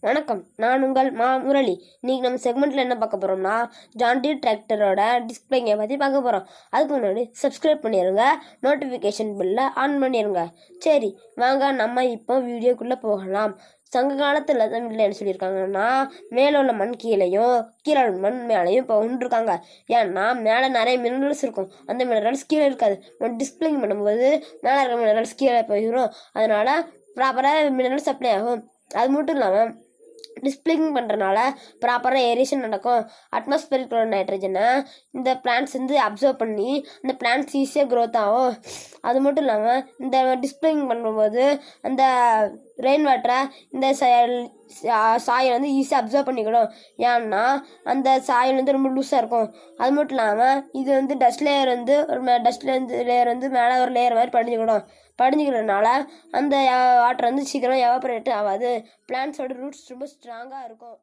வணக்கம், நான் உங்கள் முரளி. இன்னைக்கு நம்ம செக்மெண்ட்டில் என்ன பார்க்க போகிறோம்னா, ஜான் டீர் டிராக்டரோட டிஸ்பிளேயை பற்றி பார்க்க போகிறோம். அதுக்கு முன்னாடி சப்ஸ்கிரைப் பண்ணிடுங்க, நோட்டிஃபிகேஷன் பில்லை ஆன் பண்ணிடுங்க. சரி வாங்க, நம்ம இப்போ வீடியோக்குள்ளே போகலாம். சங்க காலத்தில் தமிழில் என்ன சொல்லியிருக்காங்கன்னா, மேலே உள்ள மண் கீழேயும் கீழே உள்ள மண் மேலேயும் போகுன்ட்ருக்காங்க. ஏன்னா மேலே நிறைய மினரல்ஸ் இருக்கும், அந்த மினரல்ஸ் கீழே இருக்காது. டிஸ்பிளேங் பண்ணும்போது மேலே இருக்கிற மினரல்ஸ் கீழே போயிடும். அதனால் ப்ராப்பராக மினரல்ஸ் சப்ளை ஆகும். அது மட்டும் இல்லாமல் டிஸ்பிளேங் பண்ணுறனால ப்ராப்பராக ஏரியேஷன் நடக்கும். அட்மாஸ்பியரிக் நைட்ரஜனை இந்த பிளான்ட்ஸ் வந்து அப்சர்வ் பண்ணி அந்த பிளான்ட்ஸ் ஈஸியாக க்ரோத் ஆகும். அது மட்டும் இல்லாமல் இந்த டிஸ்பிளேங் பண்ணும்போது அந்த ரெயின் வாட்டரை இந்த சாயில் வந்து ஈஸியாக அப்சர்வ் பண்ணிக்கிடும். ஏன்னா அந்த சாயில் வந்து ரொம்ப லூஸாக இருக்கும். அது மட்டும் இல்லாமல் இது வந்து டஸ்ட் லேயர் வந்து லேயர் வந்து மேலே ஒரு லேயர் மாதிரி படிஞ்சுக்கிறதுனால அந்த வாட்டர் வந்து சீக்கிரம் எவாபரேட் ஆகாது. பிளான்ட்ஸோட ரூட்ஸ் ரொம்ப ஸ்ட்ராங்காக இருக்கும்.